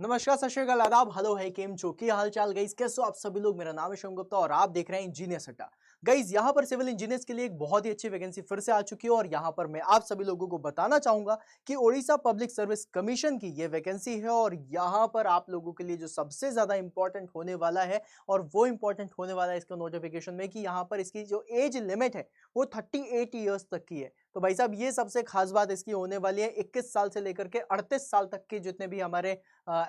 नमस्कार, सत श्री अकाल, आदाब, हेलो है केम छो की हाल चाल गाइस, कैसे हो आप सभी लोग। मेरा नाम है शिवम गुप्ता और आप देख रहे हैं इंजीनियर्स अड्डा। गाइस यहाँ पर सिविल इंजीनियर्स के लिए एक बहुत ही अच्छी वैकेंसी फिर से आ चुकी है और यहाँ पर मैं आप सभी लोगों को बताना चाहूंगा कि ओडिशा पब्लिक सर्विस कमीशन की ये वैकेंसी है और यहाँ पर आप लोगों के लिए जो सबसे ज्यादा इंपॉर्टेंट होने वाला है और वो इंपॉर्टेंट होने वाला है इसका नोटिफिकेशन में कि यहाँ पर इसकी जो एज लिमिट है वो 38 ईयर्स तक की है। तो भाई साहब ये सबसे खास बात इसकी होने वाली है। 21 साल से लेकर के 38 साल तक के जितने भी हमारे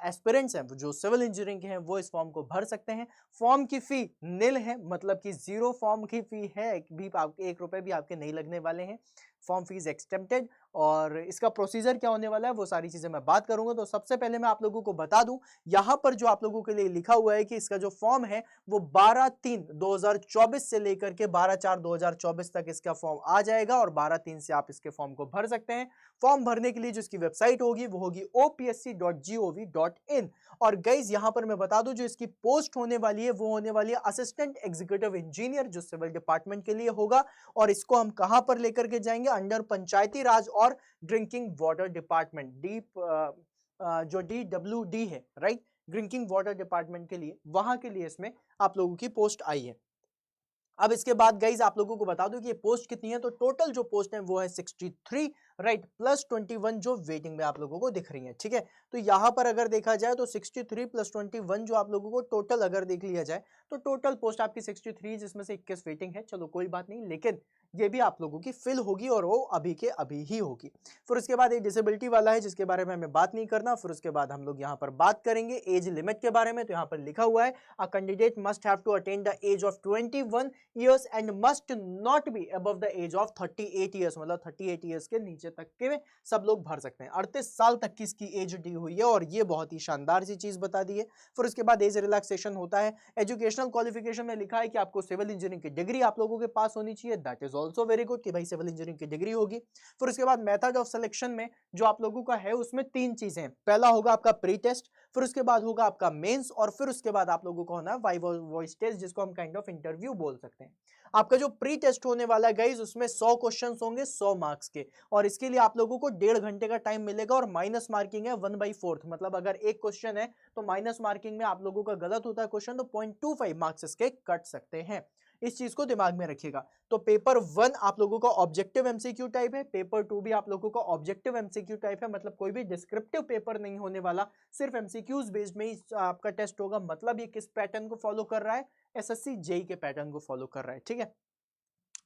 एस्पिरेंट्स हैं जो सिविल इंजीनियरिंग के हैं वो इस फॉर्म को भर सकते हैं। फॉर्म की फी निल है, मतलब कि जीरो फॉर्म की फी है, भी आपके 1 रुपए भी आपके नहीं लगने वाले हैं। फॉर्म फीस एक्सटेम्प्टेड और इसका प्रोसीजर क्या होने वाला है वो सारी चीजें मैं बात करूंगा। तो सबसे पहले मैं आप लोगों को बता दूं, यहां पर जो आप लोगों के लिए लिखा हुआ है कि इसका जो फॉर्म है वो 12/3/2024 से लेकर के 12/4/2024 तक इसका फॉर्म आ जाएगा और 12/3 से आप इसके फॉर्म को भर सकते हैं। फॉर्म भरने के लिए जो इसकी वेबसाइट होगी वो होगी opsc.gov.in। और गाइस यहां पर मैं बता दूं जो इसकी पोस्ट होने वाली है वो होने वाली है असिस्टेंट एग्जीक्यूटिव इंजीनियर, जो सिविल डिपार्टमेंट के लिए होगा। और इसको हम कहां पर लेकर के जाएंगे, अंडर पंचायती राज और ड्रिंकिंग वाटर डिपार्टमेंट, जो DWD है, राइट, ड्रिंकिंग वाटर डिपार्टमेंट के लिए, वहां के लिए इसमें आप लोगों की पोस्ट आई है। अब इसके बाद गाइज आप लोगों को बता दूं कि ये पोस्ट कितनी है। तो टोटल जो पोस्ट है वो है 63, राइट, प्लस 21 जो वेटिंग में आप लोगों को दिख रही है। ठीक है, तो यहां पर अगर देखा जाए तो 63 प्लस 21 जो आप लोगों को टोटल अगर देख लिया जाए तो टोटल पोस्ट आपकी 63, जिसमें से 21 वेटिंग है। चलो कोई बात नहीं, लेकिन ये भी आप लोगों की फिल होगी और वो अभी के अभी ही होगी। फिर उसके बाद एक डिसेबिलिटी वाला है जिसके बारे में हमें बात नहीं करना। फिर उसके बाद हम लोग यहाँ पर बात करेंगे एज लिमिट के बारे में। तो यहाँ पर लिखा हुआ है a candidate must have to attain the age of 21 years and must not be above the age of 38 years, मतलब 38 years के नीचे तक के सब लोग भर सकते हैं। 38 साल तक की इसकी एज दी हुई है और ये बहुत ही शानदार सी चीज बता दी है। फिर उसके बाद एज रिलैक्सेशन होता है। एजुकेशनल क्वालिफिकेशन में लिखा है कि आपको सिविल इंजीनियरिंग की डिग्री आप लोगों के पास होनी चाहिए। That is also very good कि भाई सिविल इंजीनियरिंग की डिग्री होगी। फिर उसके बाद मेथड ऑफ सिलेक्शन में जो आप लोगों का है उसमें 3 चीजें हैं। पहला होगा आपका प्री टेस्ट, फिर उसके बाद होगा आपका मेंस और फिर उसके बाद आप लोगों को होना है वाइवा वॉइस टेस्ट, जिसको हम काइंड ऑफ इंटरव्यू बोल सकते हैं। आपका जो प्री टेस्ट होने वाला है गाइज उसमें 100 क्वेश्चंस होंगे 100 मार्क्स के और इसके लिए आप लोगों को 1.5 घंटे का टाइम मिलेगा और माइनस मार्किंग है 1/4, मतलब अगर एक क्वेश्चन है तो माइनस मार्किंग में आप लोगों का गलत होता है क्वेश्चन तो 0.25 मार्क्स इसके कट सकते हैं। इस चीज को दिमाग में रखिएगा। तो पेपर 1 आप लोगों का ऑब्जेक्टिव एमसीक्यू टाइप है, पेपर 2 भी आप लोगों का ऑब्जेक्टिव एमसीक्यू टाइप है, मतलब कोई भी डिस्क्रिप्टिव पेपर नहीं होने वाला, सिर्फ एमसीक्यूज बेस्ड में ही आपका टेस्ट होगा। मतलब ये किस पैटर्न को फॉलो कर रहा है, एसएससी जेई के पैटर्न को फॉलो कर रहा है। ठीक है,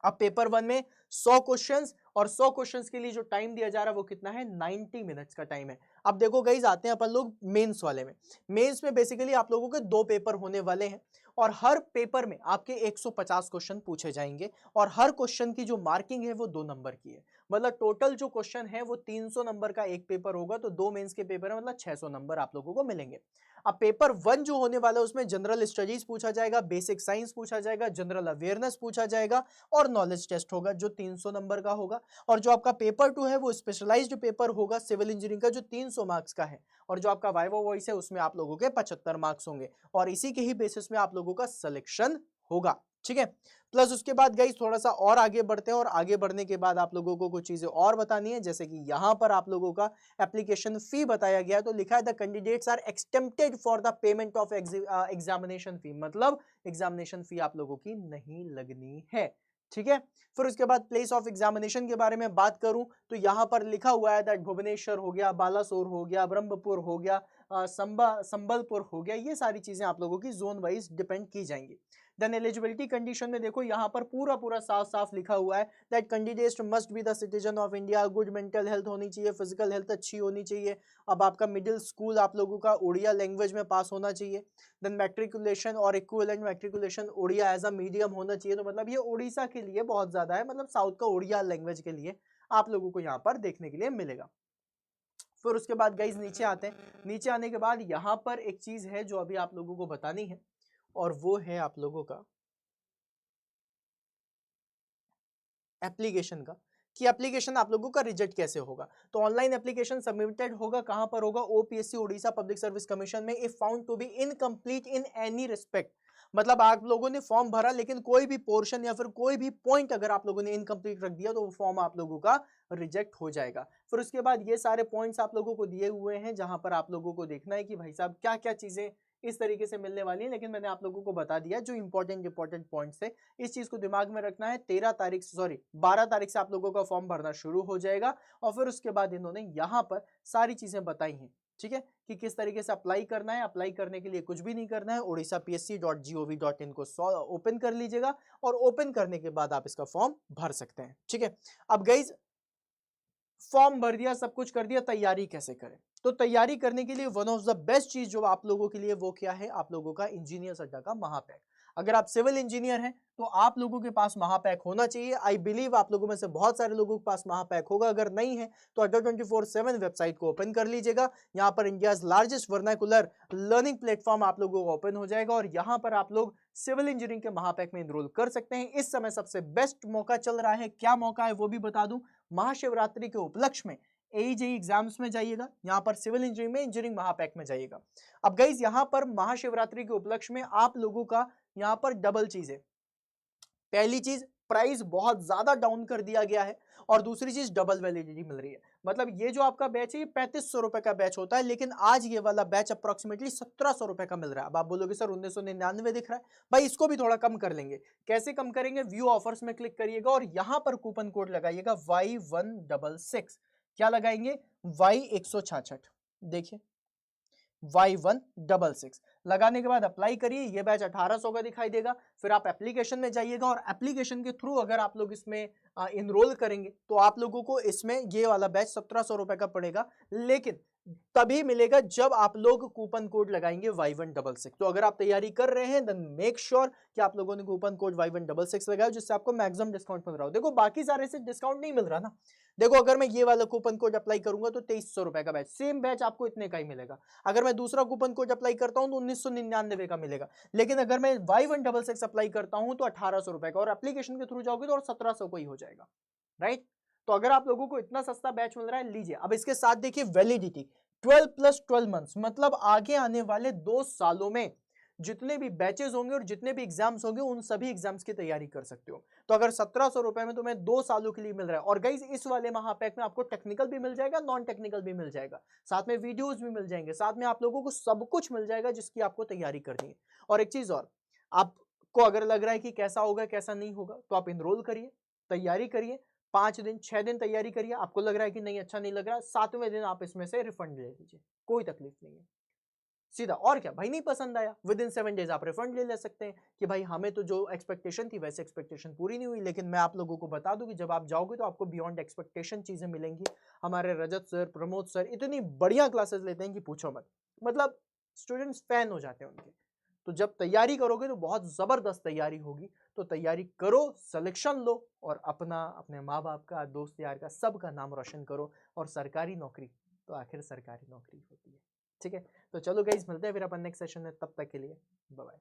अब पेपर 1 में 100 क्वेश्चंस और 100 क्वेश्चंस के लिए जो टाइम दिया जा रहा है वो कितना है, 90 मिनट्स का टाइम है। अब देखो गाइस आते हैं अपन लोग मेंस वाले में। मेंस में बेसिकली आप लोगों के 2 पेपर होने वाले हैं और हर पेपर में आपके 150 क्वेश्चन पूछे जाएंगे और हर क्वेश्चन की जो मार्किंग है वो 2 नंबर की है। मतलब टोटल जो क्वेश्चन है वो 300 नंबर का एक पेपर होगा, तो 2 मेंस के पेपर है, मतलब 600 नंबर आप लोगों को मिलेंगे। अब पेपर 1 जो होने वाला है उसमें जनरल स्टडीज पूछा जाएगा, बेसिक साइंस पूछा जाएगा, जनरल अवेयरनेस पूछा जाएगा और नॉलेज टेस्ट होगा जो 300 नंबर का होगा। और जो आपका पेपर 2 है वो स्पेशलाइज्ड पेपर होगा सिविल इंजीनियरिंग का जो 300 मार्क्स का है और जो आपका वाइवा वॉइस है उसमें आप लोगों के 75 मार्क्स होंगे और इसी के ही बेसिस में आप लोगों का सिलेक्शन होगा। ठीक है, प्लस उसके बाद गाइस थोड़ा सा और आगे बढ़ते हैं और आगे बढ़ने के बाद आप लोगों को कुछ चीजें और बतानी है, जैसे कि यहां पर आप लोगों का एप्लीकेशन फी बताया गया है। तो लिखा है the candidates are exempted for the payment of examination fee, मतलब एग्जामिनेशन फी आप लोगों की नहीं लगनी है। ठीक है, फिर उसके बाद प्लेस ऑफ एग्जामिनेशन के बारे में बात करूं तो यहां पर लिखा हुआ है दैट भुवनेश्वर हो गया, बालासोर हो गया, ब्रह्मपुर हो गया, संबलपुर हो गया, ये सारी चीजें आप लोगों की जोन वाइज डिपेंड की जाएंगी। देन एलिजिबिलिटी कंडीशन में देखो यहां पर पूरा पूरा साफ साफ लिखा हुआ है that candidate must be the citizen of India, good mental health होनी चाहिए, फिजिकल हेल्थ अच्छी होनी चाहिए। अब आपका मिडिल स्कूल आप लोगों का उड़िया लैंग्वेज में पास होना चाहिए। देन मैट्रिकुलेशन और equivalent matriculation Odia as a medium होना चाहिए। तो मतलब ये उड़ीसा के लिए बहुत ज्यादा है, मतलब साउथ का उड़िया लैंग्वेज के लिए आप लोगों को यहाँ पर देखने के लिए मिलेगा। फिर उसके बाद गाइज नीचे आते हैं। नीचे आने के बाद यहाँ पर एक चीज है जो अभी आप लोगों को बतानी है और वो है आप लोगों का एप्लीकेशन का, कि एप्लीकेशन आप लोगों का रिजेक्ट कैसे होगा। तो ऑनलाइन एप्लीकेशन सबमिटेड होगा, कहां पर होगा, OPSC Odisha public service commission में, if found to be incomplete in any respect. मतलब आप लोगों ने फॉर्म भरा लेकिन कोई भी पोर्शन या फिर कोई भी पॉइंट अगर आप लोगों ने इनकम्प्लीट रख दिया तो वो फॉर्म आप लोगों का रिजेक्ट हो जाएगा। फिर उसके बाद ये सारे पॉइंट्स आप लोगों को दिए हुए हैं जहां पर आप लोगों को देखना है कि भाई साहब क्या क्या चीजें इस तरीके से मिलने वाली है, लेकिन मैंने आप लोगों को बता दिया जो इंपॉर्टेंट पॉइंट्स है। इस चीज को दिमाग में रखना है। 12 तारीख से आप लोगों का फॉर्म भरना शुरू हो जाएगा और फिर उसके बाद इन्होंने यहाँ पर सारी चीजें बताई हैं, ठीक है, कि किस तरीके से अप्लाई करना है। अप्लाई करने के लिए कुछ भी नहीं करना है, odisapsc.gov.in को ओपन कर लीजिएगा और ओपन करने के बाद आप इसका फॉर्म भर सकते हैं, ठीक है। अब गाइज फॉर्म भर दिया, सब कुछ कर दिया, तैयारी कैसे करें? तो तैयारी करने के लिए वन ऑफ द बेस्ट चीज जो आप लोगों के लिए वो क्या है, आप लोगों का इंजीनियर्स अड्डा का महापैक। अगर आप सिविल इंजीनियर हैं तो आप लोगों के पास महापैक होना चाहिए। आई बिलीव आप लोगों में से बहुत सारे लोगों के पास महापैक होगा। अगर नहीं है तो अड्डा 24/7 वेबसाइट को ओपन कर लीजिएगा। यहाँ पर India's largest vernacular learning platform आप लोगों को ओपन हो जाएगा और यहाँ पर आप लोग सिविल इंजीनियरिंग के महापैक में एनरोल कर सकते हैं। इस समय सबसे बेस्ट मौका चल रहा है। क्या मौका है वो भी बता दूं, महाशिवरात्रि के उपलक्ष्य में AEJE एग्जाम्स में जाइएगा, यहाँ पर सिविल इंजीनियरिंग में इंजीनियरिंग महापैक में जाइएगा। अब गाइज यहाँ पर महाशिवरात्रि के उपलक्ष्य में आप लोगों का यहाँ पर डबल चीज है। पहली चीज, प्राइस बहुत ज्यादा डाउन कर दिया गया है और दूसरी चीज डबल वैलिडिटी मिल रही है। मतलब ये जो आपका बैच है ये 3500 रुपए का बैच होता है, लेकिन आज ये वाला बैच अप्रोक्सीमेटली 1700 रुपए का मिल रहा है। अब आप बोलोगे सर 1999 दिख रहा है, भाई इसको भी थोड़ा कम कर लेंगे। कैसे कम करेंगे? व्यू ऑफर्स में क्लिक करिएगा और यहां पर कूपन कोड लगाइएगा Y166। क्या लगाएंगे? Y166। देखिए Y166 लगाने के बाद अप्लाई करिए। ये बैच 1800 का दिखाई देगा। फिर आप एप्लीकेशन में जाइएगा और एप्लीकेशन के थ्रू अगर आप लोग इसमें इनरोल करेंगे तो आप लोगों को इसमें ये वाला बैच 1700 रुपए का पड़ेगा, लेकिन तभी मिलेगा जब आप लोग कूपन कोड लगाएंगे Y166। तो अगर आप तैयारी कर रहे हैं देन मेक श्योर कि आप लोगों ने कूपन कोड Y166 लगाया जिससे आपको मैक्सिमम डिस्काउंट मिल रहा हो। देखो बाकी सारे से डिस्काउंट नहीं मिल रहा ना। देखो अगर मैं ये वाला कूपन कोड अप्लाई करूंगा तो 2300 रुपए का बैच, सेम बैच आपको इतने का ही मिलेगा। अगर मैं दूसरा कूपन कोड अप्लाई करता हूं तो 1999 का मिलेगा, लेकिन अगर मैं Y166 अप्लाई करता हूं तो 1800 रुपए का, और एप्लीकेशन के थ्रू जाओगे तो और 1700 को ही हो जाएगा, राइट। तो अगर आप लोगों को इतना सस्ता बैच मिल रहा है लीजिए। अब इसके साथ देखिए वैलिडिटी 12 + 12 मंथ्स, मतलब आगे आने वाले 2 सालों में जितने भी बैचेस होंगे और जितने भी एग्जाम्स होंगे उन सभी एग्जाम्स की तैयारी कर सकते हो। तो अगर 1700 रुपए में तुम्हें 2 सालों के लिए मिल रहा है, और गाइस इस वाले महापैक में आपको टेक्निकल भी मिल जाएगा, नॉन टेक्निकल भी मिल जाएगा, साथ में वीडियोस भी मिल जाएंगे, साथ में आप लोगों को सब कुछ मिल जाएगा जिसकी आपको तैयारी करनी है। और एक चीज और, आपको अगर लग रहा है कि कैसा होगा कैसा नहीं होगा तो आप इनरोल करिए, तैयारी करिए, 5 दिन 6 दिन तैयारी करिए। आपको लग रहा है कि नहीं अच्छा नहीं लग रहा, 7वें दिन आप इसमें से रिफंड ले लीजिए, कोई तकलीफ नहीं है, सीधा। और क्या भाई, नहीं पसंद आया विद इन 7 डेज आप रिफंड ले सकते हैं कि भाई हमें तो जो एक्सपेक्टेशन थी वैसे एक्सपेक्टेशन पूरी नहीं हुई। लेकिन मैं आप लोगों को बता दूं कि जब आप जाओगे तो आपको बियॉन्ड एक्सपेक्टेशन चीजें मिलेंगी। हमारे रजत सर, प्रमोद सर इतनी बढ़िया क्लासेस लेते हैं कि पूछो मत, मतलब स्टूडेंट्स फैन हो जाते हैं उनके। तो जब तैयारी करोगे तो बहुत जबरदस्त तैयारी होगी। तो तैयारी करो, सिलेक्शन लो और अपना, अपने माँ बाप का, दोस्त यार का, सबका नाम रोशन करो। और सरकारी नौकरी तो आखिर सरकारी नौकरी होती है, ठीक है। तो चलो गाइज मिलते हैं फिर अपन नेक्स्ट सेशन में, तब तक के लिए बाय बाय।